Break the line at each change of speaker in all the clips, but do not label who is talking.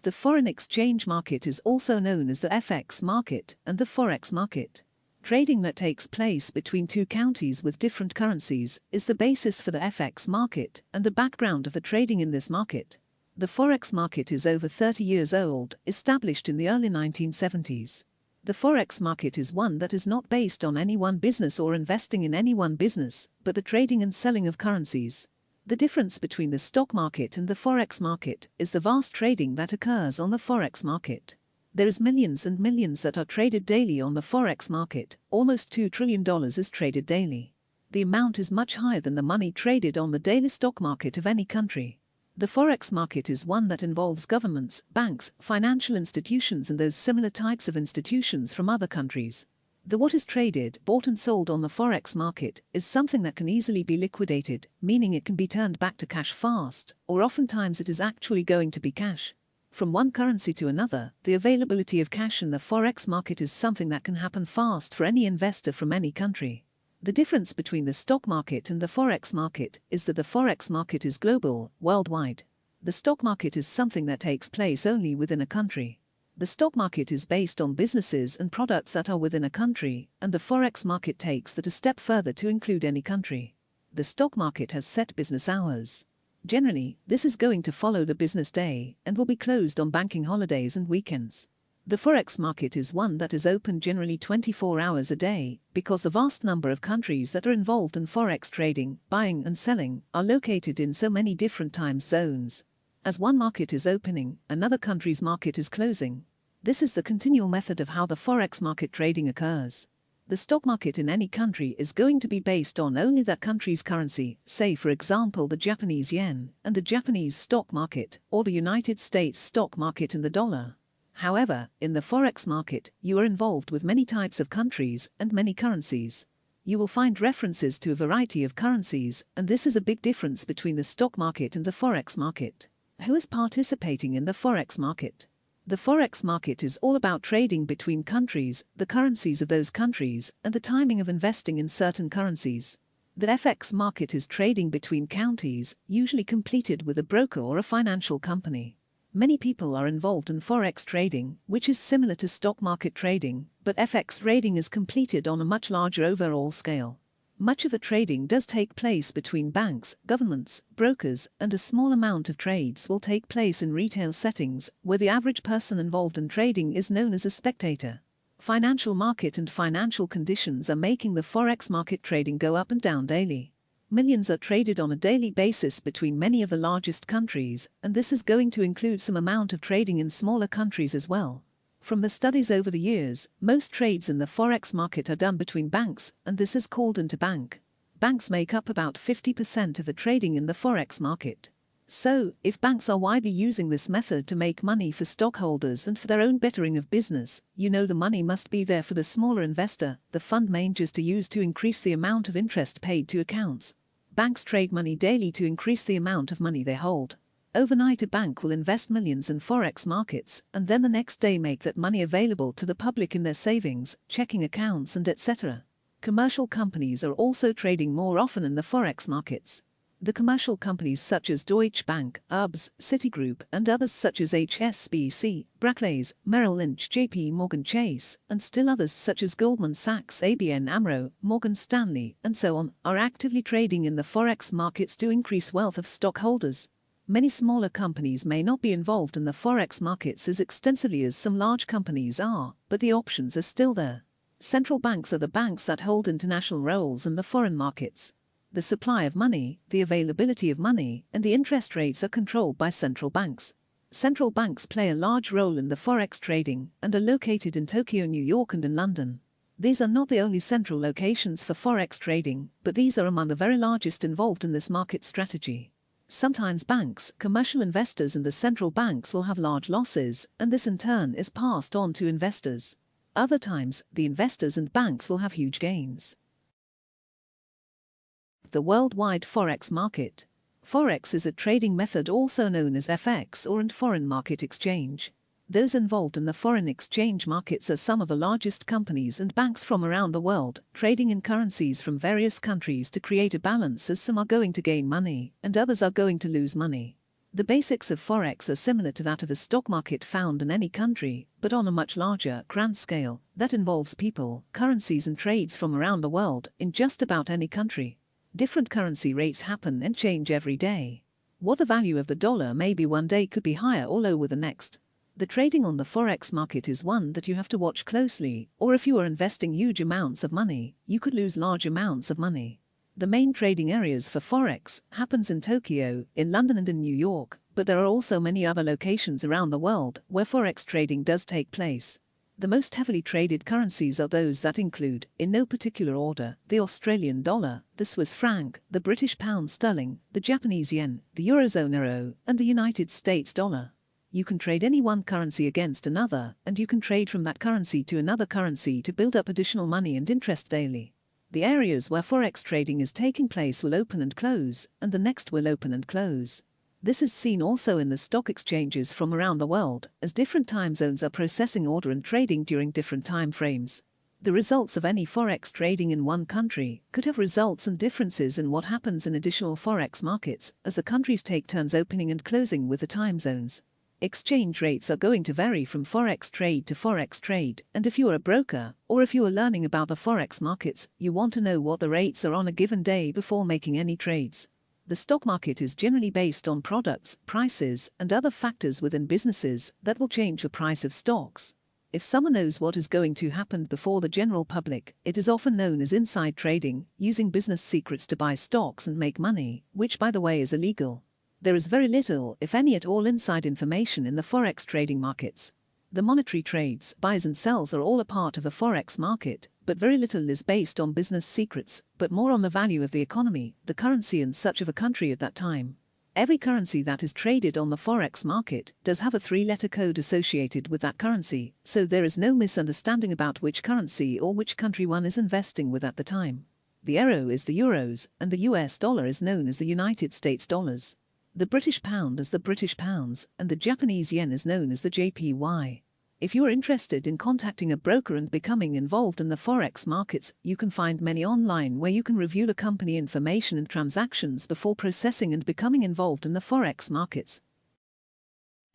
The foreign exchange market is also known as the FX market and the Forex market. Trading that takes place between two counties with different currencies is the basis for the FX market and the background of the trading in this market. The Forex market is over 30 years old, established in the early 1970s. The Forex market is one that is not based on any one business or investing in any one business, but the trading and selling of currencies. The difference between the stock market and the Forex market is the vast trading that occurs on the Forex market. There is millions and millions that are traded daily on the Forex market. Almost $2 trillion is traded daily. The amount is much higher than the money traded on the daily stock market of any country. The Forex market is one that involves governments, banks, financial institutions and those similar types of institutions from other countries. What is traded, bought and sold on the Forex market is something that can easily be liquidated, meaning it can be turned back to cash fast, or oftentimes it is actually going to be cash. From one currency to another, the availability of cash in the Forex market is something that can happen fast for any investor from any country. The difference between the stock market and the Forex market is that the Forex market is global, worldwide. The stock market is something that takes place only within a country. The stock market is based on businesses and products that are within a country, and the Forex market takes that a step further to include any country. The stock market has set business hours. Generally, this is going to follow the business day and will be closed on banking holidays and weekends. The Forex market is one that is open generally 24 hours a day, because the vast number of countries that are involved in Forex trading, buying and selling, are located in so many different time zones. As one market is opening, another country's market is closing. This is the continual method of how the Forex market trading occurs. The stock market in any country is going to be based on only that country's currency, say for example the Japanese yen, and the Japanese stock market, or the United States stock market and the dollar. However, in the Forex market, you are involved with many types of countries and many currencies. You will find references to a variety of currencies, and this is a big difference between the stock market and the Forex market. Who is participating in the Forex market? The Forex market is all about trading between countries, the currencies of those countries, and the timing of investing in certain currencies. The FX market is trading between counties, usually completed with a broker or a financial company. Many people are involved in Forex trading, which is similar to stock market trading, but FX trading is completed on a much larger overall scale. Much of the trading does take place between banks, governments, brokers, and a small amount of trades will take place in retail settings, where the average person involved in trading is known as a spectator. Financial market and financial conditions are making the Forex market trading go up and down daily. Millions are traded on a daily basis between many of the largest countries, and this is going to include some amount of trading in smaller countries as well. From the studies over the years, most trades in the Forex market are done between banks, and this is called interbank. Banks make up about 50% of the trading in the Forex market. So, if banks are widely using this method to make money for stockholders and for their own bettering of business, you know the money must be there for the smaller investor, the fund managers to use to increase the amount of interest paid to accounts. Banks trade money daily to increase the amount of money they hold. Overnight a bank will invest millions in Forex markets, and then the next day make that money available to the public in their savings, checking accounts and etc. Commercial companies are also trading more often in the Forex markets. The commercial companies such as Deutsche Bank, UBS, Citigroup and others such as HSBC, Barclays, Merrill Lynch, JP Morgan Chase, and still others such as Goldman Sachs, ABN AMRO, Morgan Stanley, and so on, are actively trading in the Forex markets to increase wealth of stockholders. Many smaller companies may not be involved in the Forex markets as extensively as some large companies are, but the options are still there. Central banks are the banks that hold international roles in the foreign markets. The supply of money, the availability of money, and the interest rates are controlled by central banks. Central banks play a large role in the Forex trading and are located in Tokyo, New York, and in London. These are not the only central locations for Forex trading, but these are among the very largest involved in this market strategy. Sometimes banks, commercial investors and the central banks will have large losses, and this in turn is passed on to investors. Other times, the investors and banks will have huge gains. The worldwide Forex market. Forex is a trading method also known as FX or foreign market exchange. Those involved in the foreign exchange markets are some of the largest companies and banks from around the world, trading in currencies from various countries to create a balance, as some are going to gain money and others are going to lose money. The basics of Forex are similar to that of a stock market found in any country, but on a much larger, grand scale, that involves people, currencies and trades from around the world in just about any country. Different currency rates happen and change every day. What the value of the dollar may be one day could be higher or lower the next. The trading on the Forex market is one that you have to watch closely, or if you are investing huge amounts of money, you could lose large amounts of money. The main trading areas for Forex happens in Tokyo, in London and in New York, but there are also many other locations around the world where Forex trading does take place. The most heavily traded currencies are those that include, in no particular order, the Australian dollar, the Swiss franc, the British pound sterling, the Japanese yen, the Eurozone euro, and the United States dollar. You can trade any one currency against another, and you can trade from that currency to another currency to build up additional money and interest daily. The areas where Forex trading is taking place will open and close, and the next will open and close. This is seen also in the stock exchanges from around the world, as different time zones are processing order and trading during different time frames. The results of any Forex trading in one country could have results and differences in what happens in additional Forex markets, as the countries take turns opening and closing with the time zones. Exchange rates are going to vary from Forex trade to Forex trade, and if you are a broker, or if you are learning about the Forex markets, you want to know what the rates are on a given day before making any trades. The stock market is generally based on products, prices, and other factors within businesses that will change the price of stocks. If someone knows what is going to happen before the general public, it is often known as inside trading, using business secrets to buy stocks and make money, which by the way is illegal. There is very little, if any at all, inside information in the Forex trading markets. The monetary trades, buys and sells, are all a part of the Forex market, but very little is based on business secrets, but more on the value of the economy, the currency and such of a country at that time. Every currency that is traded on the Forex market does have a 3-letter code associated with that currency, so there is no misunderstanding about which currency or which country one is investing with at the time. The euro is the euros, and the US dollar is known as the United States dollars. The British pound is the British pounds, and the Japanese yen is known as the JPY. If you are interested in contacting a broker and becoming involved in the Forex markets, you can find many online where you can review the company information and transactions before processing and becoming involved in the Forex markets.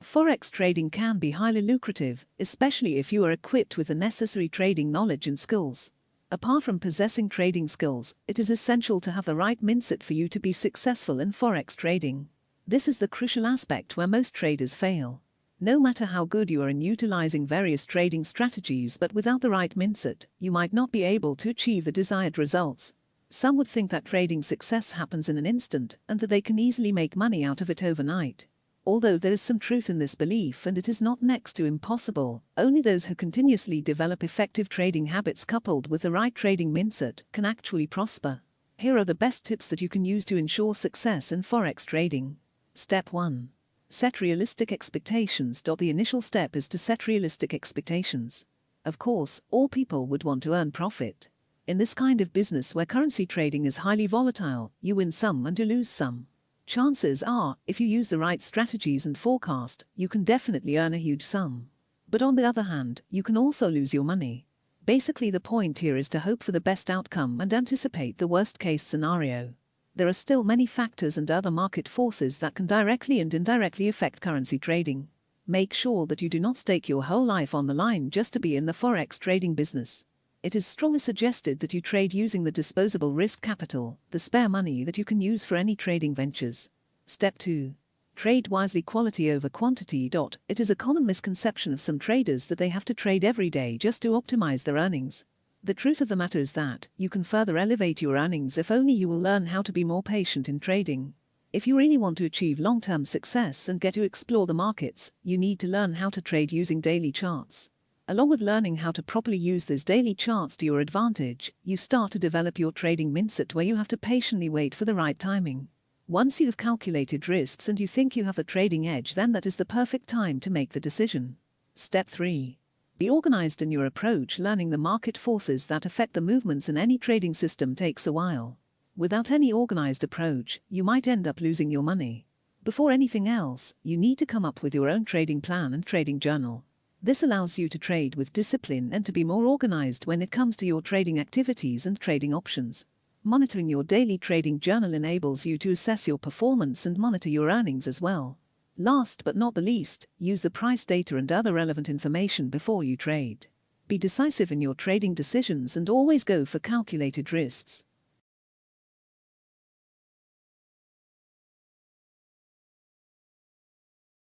Forex trading can be highly lucrative, especially if you are equipped with the necessary trading knowledge and skills. Apart from possessing trading skills, it is essential to have the right mindset for you to be successful in Forex trading. This is the crucial aspect where most traders fail. No matter how good you are in utilizing various trading strategies, but without the right mindset, you might not be able to achieve the desired results. Some would think that trading success happens in an instant and that they can easily make money out of it overnight. Although there is some truth in this belief and it is not next to impossible, only those who continuously develop effective trading habits coupled with the right trading mindset can actually prosper. Here are the best tips that you can use to ensure success in Forex trading. Step 1. Set realistic expectations. The initial step is to set realistic expectations. Of course, all people would want to earn profit. In this kind of business where currency trading is highly volatile, you win some and you lose some. Chances are, if you use the right strategies and forecast, you can definitely earn a huge sum. But on the other hand, you can also lose your money. Basically, the point here is to hope for the best outcome and anticipate the worst-case scenario. There are still many factors and other market forces that can directly and indirectly affect currency trading. Make sure that you do not stake your whole life on the line just to be in the Forex trading business. It is strongly suggested that you trade using the disposable risk capital, the spare money that you can use for any trading ventures. Step 2. Trade wisely. Quality over quantity. It is a common misconception of some traders that they have to trade every day just to optimize their earnings. The truth of the matter is that you can further elevate your earnings if only you will learn how to be more patient in trading. If you really want to achieve long-term success and get to explore the markets, you need to learn how to trade using daily charts. Along with learning how to properly use these daily charts to your advantage, you start to develop your trading mindset where you have to patiently wait for the right timing. Once you have calculated risks and you think you have the trading edge, then that is the perfect time to make the decision. Step 3. Be organized in your approach. Learning the market forces that affect the movements in any trading system takes a while. Without any organized approach, you might end up losing your money. Before anything else, you need to come up with your own trading plan and trading journal. This allows you to trade with discipline and to be more organized when it comes to your trading activities and trading options. Monitoring your daily trading journal enables you to assess your performance and monitor your earnings as well. Last but not the least, use the price data and other relevant information before you trade. Be decisive in your trading decisions and always go for calculated risks.